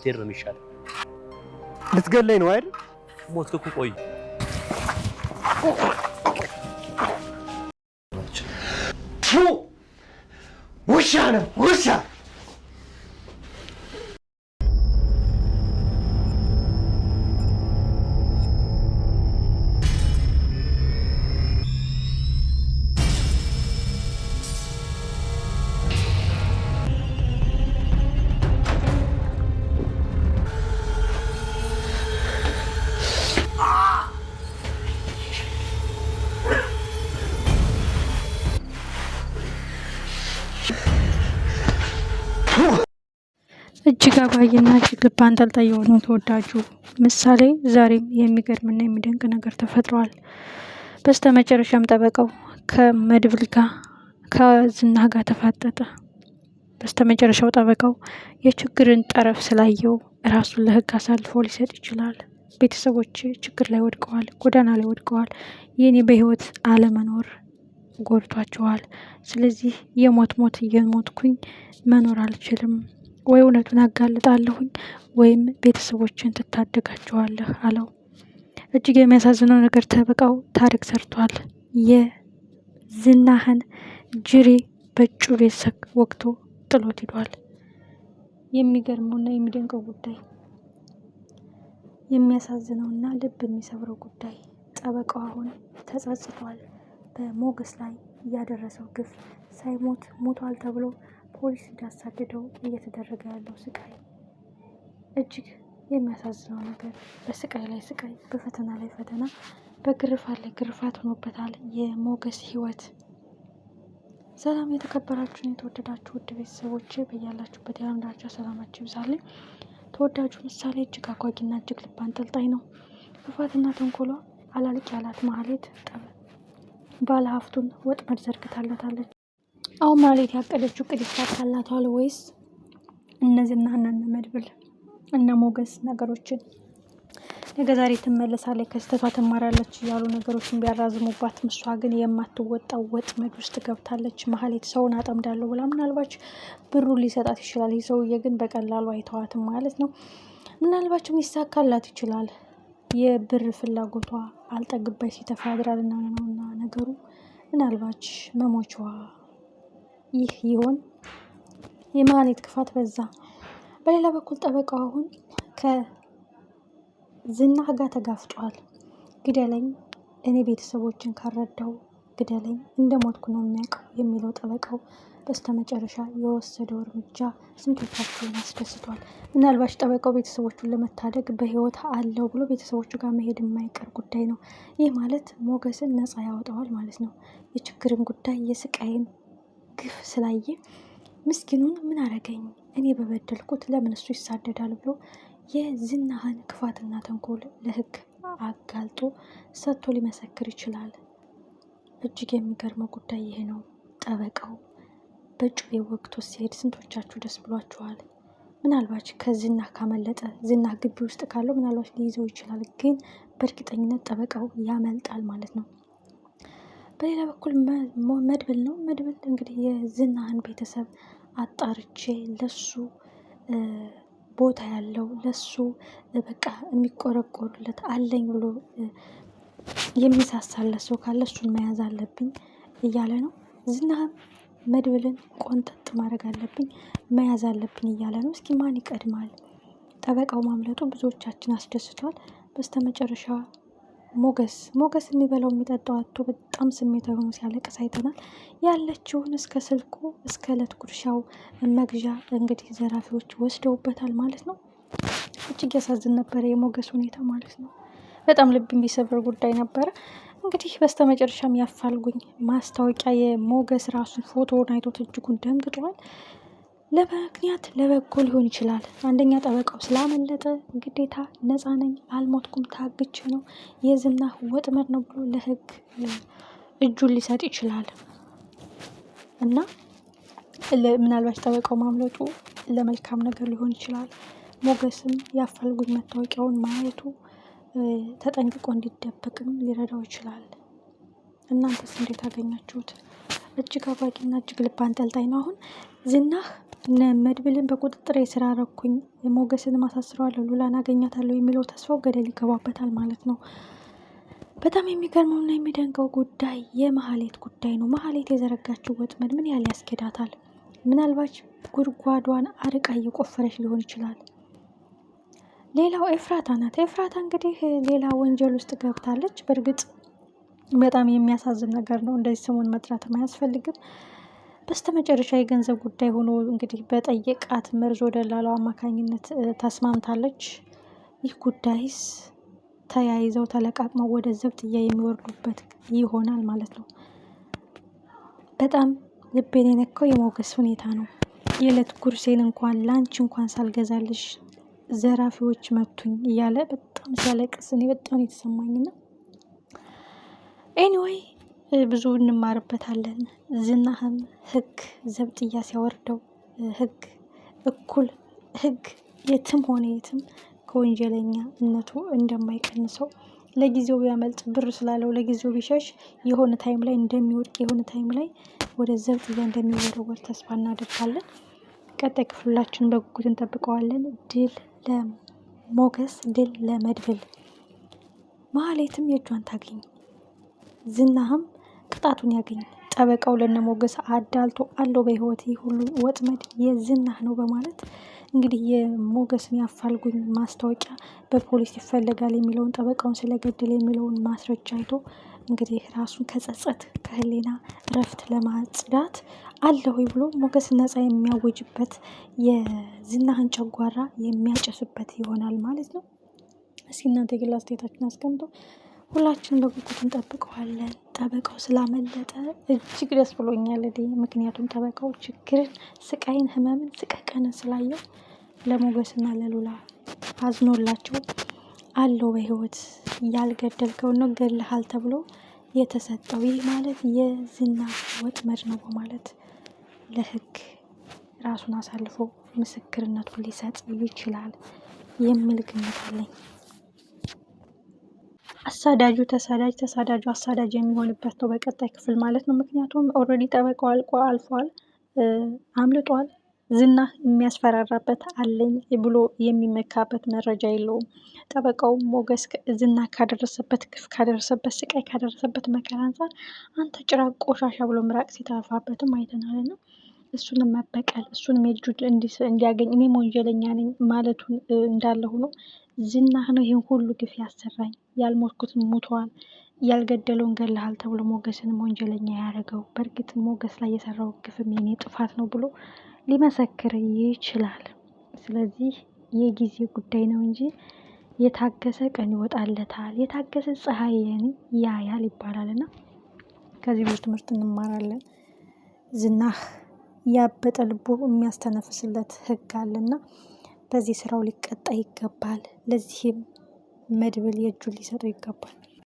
ብትሄድ ነው የሚሻለው። ልትገለኝ ነው አይደል? ሞትክ እኮ ቆይ። ውሻ ነው ውሻ። እጅግ አጓጊና እጅግ ልብ አንጠልጣይ የሆነው ተወዳጁ ምሳሌ ዛሬም የሚገርምና የሚደንቅ ነገር ተፈጥሯል። በስተመጨረሻም ጠበቃው ከመድብል ጋር ከዝና ጋር ተፋጠጠ። በስተመጨረሻው ጠበቃው የችግርን ጠረፍ ስላየው ራሱን ለሕግ አሳልፎ ሊሰጥ ይችላል። ቤተሰቦች ችግር ላይ ወድቀዋል፣ ጎዳና ላይ ወድቀዋል። የኔ በህይወት አለመኖር ጎድቷቸዋል። ስለዚህ የሞት ሞት እየሞትኩኝ መኖር አልችልም፣ ወይ እውነቱን አጋልጣለሁኝ ወይም ቤተሰቦችን ትታደጋቸዋለህ አለው። እጅግ የሚያሳዝነው ነገር ጠበቃው ታሪክ ሰርቷል። የዝናህን ጅሬ በጩቤ ወግቶ ጥሎት ሂዷል። የሚገርመውና የሚደንቀው ጉዳይ፣ የሚያሳዝነውና ልብ የሚሰብረው ጉዳይ ጠበቃው አሁን ተጸጽቷል። በሞገስ ላይ ያደረሰው ግፍ ሳይሞት ሞቷል ተብሎ ፖሊስ እንዳሳደደው እየተደረገ ያለው ስቃይ እጅግ የሚያሳዝነው ነገር፣ በስቃይ ላይ ስቃይ፣ በፈተና ላይ ፈተና፣ በግርፋት ላይ ግርፋት ሆኖበታል የሞገስ ህይወት። ሰላም የተከበራችሁን የተወደዳችሁ ውድ ቤተሰቦች በያላችሁበት የዓለም ዳርቻ ሰላማችሁ ይብዛልኝ። ተወዳጁ ምሳሌ እጅግ አጓጊና እጅግ ልብ አንጠልጣይ ነው። ክፋትና ተንኮሏ አላልቅ ያላት ማህሌት ባለ ሀብቱን ወጥመድ ዘርግታለታለች። አሁን ማህሌት ያቀደችው እቅድ ይሳካላታል ወይስ እነዚህና እነ መድብል እነ ሞገስ ነገሮችን ነገ ዛሬ ትመለሳለች ከስተቷ ትማራለች እያሉ ነገሮችን ቢያራዝሙባትም እሷ ግን የማትወጣው ወጥመድ ውስጥ ገብታለች። ማህሌት ሰውን አጠምዳለሁ ብላ ምናልባች ብሩን ሊሰጣት ይችላል። ይህ ሰውዬ ግን በቀላሉ አይተዋትም ማለት ነው። ምናልባችም ይሳካላት ይችላል። የብር ፍላጎቷ አልጠግባይ ሲተፋ ያድራልና ነውና ነገሩ። ምናልባች መሞቿዋ ይህ ይሆን? የማህሌት ክፋት በዛ። በሌላ በኩል ጠበቃው አሁን ከዝና ጋር ተጋፍጧል። ግደለኝ፣ እኔ ቤተሰቦችን ካረዳው ግደለኝ፣ እንደ ሞትኩ ነው የሚያውቀው የሚለው ጠበቃው በስተመጨረሻ የወሰደው እርምጃ ስንቶቻቸውን አስደስቷል። ምናልባት ጠበቃው ቤተሰቦቹን ለመታደግ በህይወት አለው ብሎ ቤተሰቦቹ ጋር መሄድ የማይቀር ጉዳይ ነው። ይህ ማለት ሞገስን ነፃ ያወጣዋል ማለት ነው። የችግርን ጉዳይ የስቃይን ግፍ ስላየ ምስኪኑን ምን አረገኝ እኔ በበደልኩት ለምን እሱ ይሳደዳል ብሎ የዝናህን ክፋትና ተንኮል ለህግ አጋልጦ ሰጥቶ ሊመሰክር ይችላል። እጅግ የሚገርመው ጉዳይ ይሄ ነው። ጠበቃው በጩቤ ወቅቱ ሲሄድ ስንቶቻችሁ ደስ ብሏችኋል? ምናልባት ከዝና ካመለጠ ዝና ግቢ ውስጥ ካለው ምናልባት ሊይዘው ይችላል፣ ግን በእርግጠኝነት ጠበቃው ያመልጣል ማለት ነው። በሌላ በኩል መድብል ነው። መድብል እንግዲህ የዝናህን ቤተሰብ አጣርቼ ለሱ ቦታ ያለው ለሱ በቃ የሚቆረቆሩለት አለኝ ብሎ የሚሳሳለት ሰው ካለ እሱን መያዝ አለብኝ እያለ ነው። ዝናህም መድብልን ቆንጠጥ ማድረግ አለብኝ መያዝ አለብኝ እያለ ነው። እስኪ ማን ይቀድማል? ጠበቃው ማምለጡ ብዙዎቻችን አስደስቷል። በስተመጨረሻ ሞገስ የሚበላው የሚጠጣው አቶ በጣም ስሜታዊ ሆኖ ሲያለቅስ አይተናል። ያለችውን እስከ ስልኩ እስከ ዕለት ጉርሻው መግዣ እንግዲህ ዘራፊዎች ወስደውበታል ማለት ነው። እጅግ ያሳዝን ነበረ የሞገስ ሁኔታ ማለት ነው። በጣም ልብ የሚሰብር ጉዳይ ነበረ። እንግዲህ በስተመጨረሻም ያፋልጉኝ ማስታወቂያ የሞገስ ራሱን ፎቶውን አይቶት እጅጉን ደንግጧል። ለምክንያት ለበጎ ሊሆን ይችላል። አንደኛ ጠበቃው ስላመለጠ ግዴታ ነፃ ነኝ አልሞትኩም ታግቼ ነው የዝና ወጥመድ ነው ብሎ ለህግ እጁን ሊሰጥ ይችላል እና ምናልባት ጠበቃው ማምለጡ ለመልካም ነገር ሊሆን ይችላል። ሞገስም ያፋልጉኝ መታወቂያውን ማየቱ ተጠንቅቆ እንዲደበቅም ሊረዳው ይችላል። እናንተስ እንዴት አገኛችሁት? እጅግ አጓጊና እጅግ ልብ አንጠልጣይ ነው። አሁን ዝናህ መድብልን በቁጥጥር ስር አደረኩኝ፣ ሞገስን ማሳስረዋለሁ፣ ሉላን አገኛታለሁ የሚለው ተስፋው ገደል ይገባበታል ማለት ነው። በጣም የሚገርመውና የሚደንቀው ጉዳይ የመሀሌት ጉዳይ ነው። መሀሌት የዘረጋችው ወጥመድ ምን ያህል ያስኬዳታል? ምናልባት ጉድጓዷን አርቃ እየቆፈረች ሊሆን ይችላል። ሌላው ኤፍራታ ናት። ኤፍራታ እንግዲህ ሌላ ወንጀል ውስጥ ገብታለች። በእርግጥ በጣም የሚያሳዝን ነገር ነው። እንደዚህ ስሙን መጥራትም አያስፈልግም። በስተመጨረሻ የገንዘብ ጉዳይ ሆኖ እንግዲህ በጠየቃት መርዞ ደላላው አማካኝነት ተስማምታለች። ይህ ጉዳይስ ተያይዘው ተለቃቅመው ወደ ዘብጥያ የሚወርዱበት ይሆናል ማለት ነው። በጣም ልቤን የነካው የሞገስ ሁኔታ ነው። የዕለት ጉርሴን እንኳን ላንቺ እንኳን ሳልገዛልሽ ዘራፊዎች መቱኝ እያለ በጣም ሲያለቅስ እኔ በጣም የተሰማኝና ኤኒዌይ ብዙ እንማርበታለን። ዝናህም ህግ ዘብጥያ ሲያወርደው ህግ እኩል ህግ የትም ሆነ የትም ከወንጀለኛነቱ እንደማይቀንሰው ለጊዜው ቢያመልጥ ብር ስላለው ለጊዜው ቢሸሽ የሆነ ታይም ላይ እንደሚወድቅ የሆነ ታይም ላይ ወደ ዘብጥያ እንደሚወረወር ተስፋ እናደርጋለን። ቀጣይ ክፍላችን በጉጉት እንጠብቀዋለን። ድል ለሞገስ፣ ድል ለመድብል። መሀሌትም የእጇን ታገኝ፣ ዝናህም ቅጣቱን ያገኝ። ጠበቃው ለነሞገስ አዳልቶ አለው በህይወት ሁሉ ወጥመድ የዝናህ ነው በማለት እንግዲህ የሞገስን ያፋልጉኝ ማስታወቂያ በፖሊስ ይፈለጋል የሚለውን ጠበቃውን ስለገደለ የሚለውን ማስረጃ አይቶ እንግዲህ ራሱን ከጸጸት ከህሊና እረፍት ለማጽዳት አለሁ ብሎ ሞገስ ነፃ የሚያወጅበት የዝናህን ጨጓራ የሚያጨስበት ይሆናል ማለት ነው። እስኪ እናንተ የግል አስተያየታችሁን አስቀምጡ። ሁላችንም በጉጉት እንጠብቀዋለን። ጠበቃው ስላመለጠ እጅግ ደስ ብሎኛል። ምክንያቱም ጠበቃው ችግርን፣ ስቃይን፣ ህመምን፣ ስቀቀንን ስላየው ለሞገስና ለሉላ አዝኖላቸው አለው በህይወት ያልገደልከውን ነው ገድለሃል ተብሎ የተሰጠው። ይህ ማለት የዝና ወጥመድ ነው በማለት ለህግ ራሱን አሳልፎ ምስክርነቱን ሊሰጥ ይችላል የሚል ግምት አለኝ። አሳዳጁ ተሳዳጅ፣ ተሳዳጁ አሳዳጅ የሚሆንበት ነው በቀጣይ ክፍል ማለት ነው። ምክንያቱም ኦልሬዲ ጠበቃው አልፏል፣ አምልጧል። ዝና የሚያስፈራራበት አለኝ ብሎ የሚመካበት መረጃ የለውም። ጠበቃው ሞገስ ዝና ካደረሰበት ግፍ፣ ካደረሰበት ስቃይ፣ ካደረሰበት መከራ አንጻር አንተ ጭራቅ ቆሻሻ ብሎ ምራቅ ሲተፋበትም አይተናልና እሱንም መበቀል እሱንም የልጁ እንዲያገኝ እኔም ወንጀለኛ ነኝ ማለቱን እንዳለ ሆኖ ዝናህ ነው ይህን ሁሉ ግፍ ያሰራኝ፣ ያልሞትኩትን ሙቷል፣ ያልገደለውን ገለሃል ተብሎ ሞገስንም ወንጀለኛ ያደረገው በእርግጥ ሞገስ ላይ የሰራው ግፍም የኔ ጥፋት ነው ብሎ ሊመሰክር ይችላል። ስለዚህ የጊዜ ጉዳይ ነው እንጂ የታገሰ ቀን ይወጣለታል፣ የታገሰ ፀሐይን ያያል ይባላልና ከዚህ ብዙ ትምህርት እንማራለን። ዝናህ ያበጠ ልቡ የሚያስተነፍስለት ህግ አለና በዚህ ስራው ሊቀጣ ይገባል። ለዚህም መድብል የእጁን ሊሰጠው ይገባል።